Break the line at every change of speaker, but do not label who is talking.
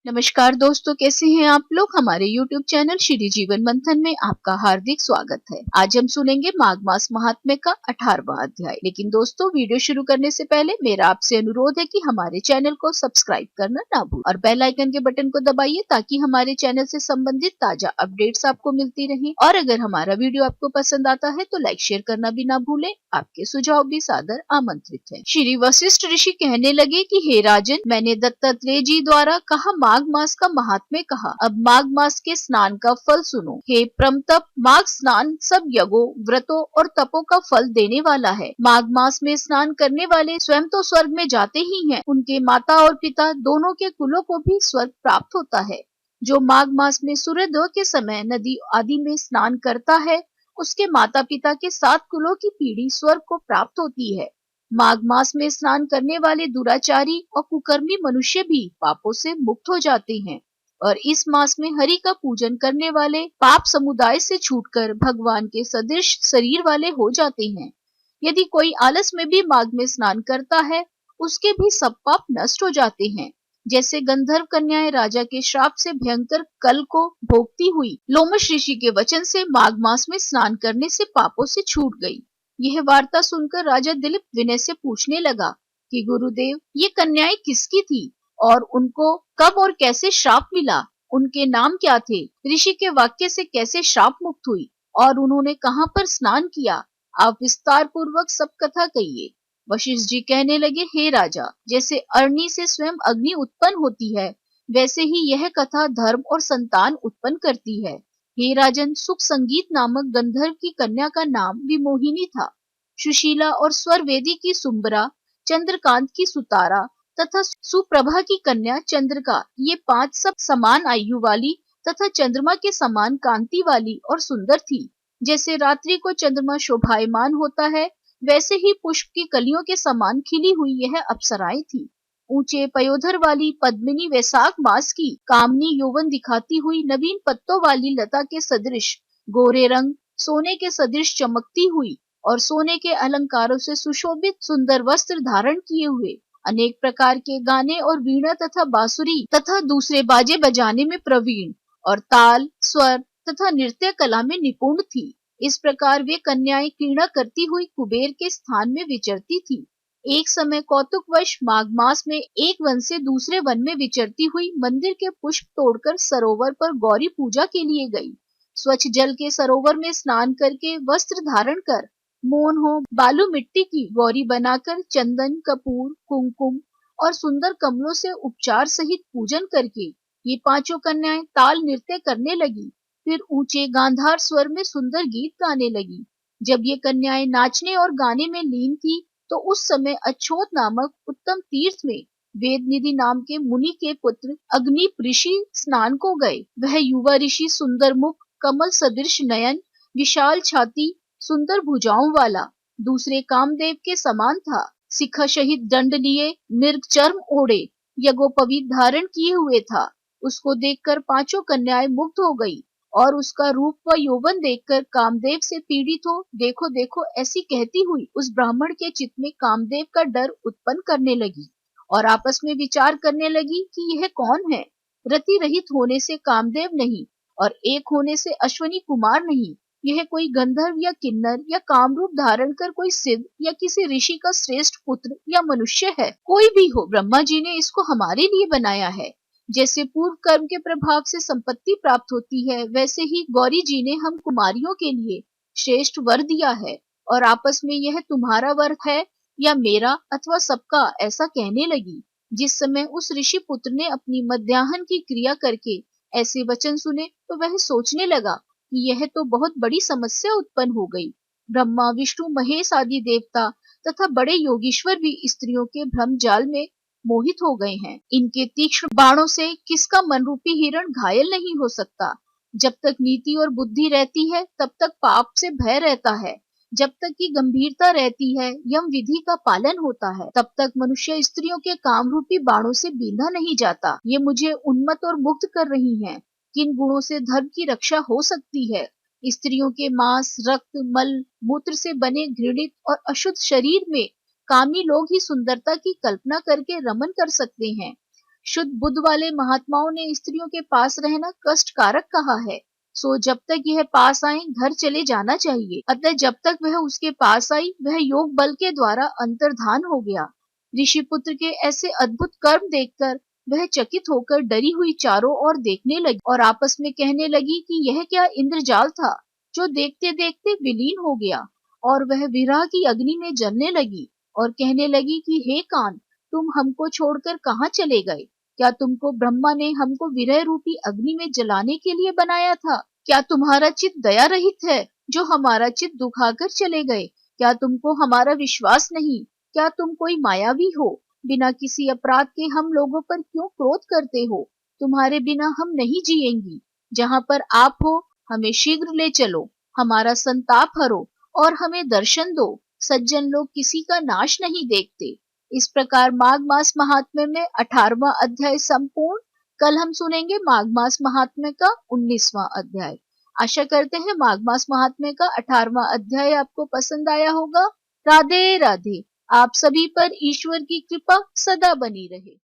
नमस्कार दोस्तों, कैसे हैं आप लोग। हमारे YouTube चैनल श्री जीवन मंथन में आपका हार्दिक स्वागत है। आज हम सुनेंगे माघ मास महात्म्य का 18वां अध्याय। लेकिन दोस्तों, वीडियो शुरू करने से पहले मेरा आपसे अनुरोध है कि हमारे चैनल को सब्सक्राइब करना ना भूलें और बेल आइकन के बटन को दबाइए ताकि हमारे चैनल से संबंधित ताजा अपडेट्स आपको मिलती रहे। और अगर हमारा वीडियो आपको पसंद आता है तो लाइक शेयर करना भी ना भूलें। आपके सुझाव भी सादर आमंत्रित है। श्री वशिष्ठ ऋषि कहने लगे कि हे राजन, मैंने दत्तात्रेय जी द्वारा कहा माघ मास का महात्म्य कहा। अब माघ मास के स्नान का फल सुनो। हे परमतप, माघ स्नान सब यज्ञों, व्रतों और तपों का फल देने वाला है। माघ मास में स्नान करने वाले स्वयं तो स्वर्ग में जाते ही हैं, उनके माता और पिता दोनों के कुलों को भी स्वर्ग प्राप्त होता है। जो माघ मास में सूर्योदय के समय नदी आदि में स्नान करता है, उसके माता पिता के 7 कुलों की पीढ़ी स्वर्ग को प्राप्त होती है। माघ मास में स्नान करने वाले दुराचारी और कुकर्मी मनुष्य भी पापों से मुक्त हो जाते हैं और इस मास में हरि का पूजन करने वाले पाप समुदाय से छूटकर भगवान के सदृश शरीर वाले हो जाते हैं। यदि कोई आलस में भी माघ में स्नान करता है, उसके भी सब पाप नष्ट हो जाते हैं। जैसे गंधर्व कन्याएं राजा के श्राप से भयंकर कल को भोगती हुई लोमश ऋषि के वचन से माघ मास में स्नान करने से पापों से छूट गई। यह वार्ता सुनकर राजा दिलीप विनय से पूछने लगा कि गुरुदेव, ये कन्याएं किसकी थी और उनको कब और कैसे श्राप मिला? उनके नाम क्या थे? ऋषि के वाक्य से कैसे श्राप मुक्त हुई और उन्होंने कहां पर स्नान किया? आप विस्तार पूर्वक सब कथा कहिए। वशिष्ठ जी कहने लगे, हे राजा, जैसे अग्नि से स्वयं अग्नि उत्पन्न होती है, वैसे ही यह कथा धर्म और संतान उत्पन्न करती है। हे राजन, सुख संगीत नामक गंधर्व की कन्या का नाम विमोहिनी था। सुशीला और स्वर वेदी की सुंबरा, चंद्रकांत की सुतारा तथा सुप्रभा की कन्या चंद्रिका, ये 5 सब समान आयु वाली तथा चंद्रमा के समान कांति वाली और सुंदर थी। जैसे रात्रि को चंद्रमा शोभायमान होता है, वैसे ही पुष्प की कलियों के समान खिली हुई यह अप्सराएं थी। ऊंचे पयोधर वाली पद्मिनी वैशाख मास की कामनी यौवन दिखाती हुई नवीन पत्तों वाली लता के सदृश गोरे रंग, सोने के सदृश चमकती हुई और सोने के अलंकारों से सुशोभित सुंदर वस्त्र धारण किए हुए, अनेक प्रकार के गाने और वीणा तथा बांसुरी तथा दूसरे बाजे बजाने में प्रवीण और ताल, स्वर तथा नृत्य कला में निपुण थी। इस प्रकार वे कन्याएं क्रीड़ा करती हुई कुबेर के स्थान में विचरती थी। एक समय कौतुकवश माघ मास में एक वन से दूसरे वन में विचरती हुई मंदिर के पुष्प तोड़कर सरोवर पर गौरी पूजा के लिए गई। स्वच्छ जल के सरोवर में स्नान करके वस्त्र धारण कर मोन हो बालू मिट्टी की गौरी बनाकर चंदन, कपूर, कुमकुम और सुंदर कमलों से उपचार सहित पूजन करके ये 5 कन्याएं ताल नृत्य करने लगी। फिर ऊंचे गांधार स्वर में सुंदर गीत गाने लगी। जब ये कन्याएं नाचने और गाने में लीन थी, तो उस समय अछोत नामक उत्तम तीर्थ में वेद निधि नाम के मुनि के पुत्र अग्निप ऋषि स्नान को गए। वह युवा ऋषि सुंदर मुख, कमल सदृश नयन, विशाल छाती, सुंदर भुजाओं वाला, दूसरे कामदेव के समान था। शिखा सहित दंड लिए, मृग चर्म ओढ़े, यज्ञोपवीत धारण किए हुए था। उसको देखकर 5 कन्याएं मुग्ध हो गई और उसका रूप व यौवन देखकर कामदेव से पीड़ित हो देखो देखो ऐसी कहती हुई उस ब्राह्मण के चित्त में कामदेव का डर उत्पन्न करने लगी और आपस में विचार करने लगी कि यह कौन है। रति रहित होने से कामदेव नहीं और एक होने से अश्वनी कुमार नहीं, यह कोई गंधर्व या किन्नर या कामरूप धारण कर कोई सिद्ध या किसी ऋषि का श्रेष्ठ पुत्र या मनुष्य है। कोई भी हो, ब्रह्मा जी ने इसको हमारे लिए बनाया है। जैसे पूर्व कर्म के प्रभाव से संपत्ति प्राप्त होती है, वैसे ही गौरी जी ने हम कुमारियों के लिए श्रेष्ठ वर दिया है और आपस में यह तुम्हारा वर है या मेरा अथवा सबका, ऐसा कहने लगी। जिस समय उस ऋषि पुत्र ने अपनी मध्याह्न की क्रिया करके ऐसे वचन सुने, तो वह सोचने लगा कि यह तो बहुत बड़ी समस्या उत्पन्न हो गई। ब्रह्मा, विष्णु, महेश आदि देवता तथा बड़े योगीश्वर भी स्त्रियों के भ्रम जाल में मोहित हो गए हैं। इनके तीक्ष्ण बाणों से किसका मन रूपी हिरण घायल नहीं हो सकता। जब तक नीति और बुद्धि रहती है, तब तक पाप से भय रहता है। जब तक की गंभीरता रहती है, यम विधि का पालन होता है, तब तक मनुष्य स्त्रियों के काम रूपी बाणों से बींधा नहीं जाता। ये मुझे उन्मत्त और मुक्त कर रही हैं। किन गुणों से धर्म की रक्षा हो सकती है? स्त्रियों के मांस, रक्त, मल, मूत्र से बने घृणित और अशुद्ध शरीर में कामी लोग ही सुंदरता की कल्पना करके रमन कर सकते हैं। शुद्ध बुद्ध वाले महात्माओं ने स्त्रियों के पास रहना कष्टकारक कहा है। सो जब तक यह पास आए घर चले जाना चाहिए। अतः जब तक वह उसके पास आई वह योग बल के द्वारा अंतर्धान हो गया। ऋषिपुत्र के ऐसे अद्भुत कर्म देखकर वह चकित होकर डरी हुई चारों ओर देखने लगी और आपस में कहने लगी कि यह क्या इंद्रजाल था जो देखते देखते विलीन हो गया। और वह विरह की अग्नि में जलने लगी और कहने लगी कि हे कान, तुम हमको छोड़कर कहाँ चले गए? क्या तुमको ब्रह्मा ने हमको विरह रूपी अग्नि में जलाने के लिए बनाया था? क्या तुम्हारा चित्त दया रहित है जो हमारा चित्त दुखाकर चले गए? क्या तुमको हमारा विश्वास नहीं? क्या तुम कोई मायावी हो? बिना किसी अपराध के हम लोगों पर क्यों क्रोध करते हो? तुम्हारे बिना हम नहीं जिएंगी। जहाँ पर आप हो हमें शीघ्र ले चलो, हमारा संताप हरो और हमें दर्शन दो। सज्जन लोग किसी का नाश नहीं देखते। इस प्रकार माघ मास महात्म्य में 18वां अध्याय संपूर्ण। कल हम सुनेंगे माघ मास महात्म्य का 19वां अध्याय। आशा करते हैं माघ मास महात्म्य का 18वां अध्याय आपको पसंद आया होगा। राधे राधे। आप सभी पर ईश्वर की कृपा सदा बनी रहे।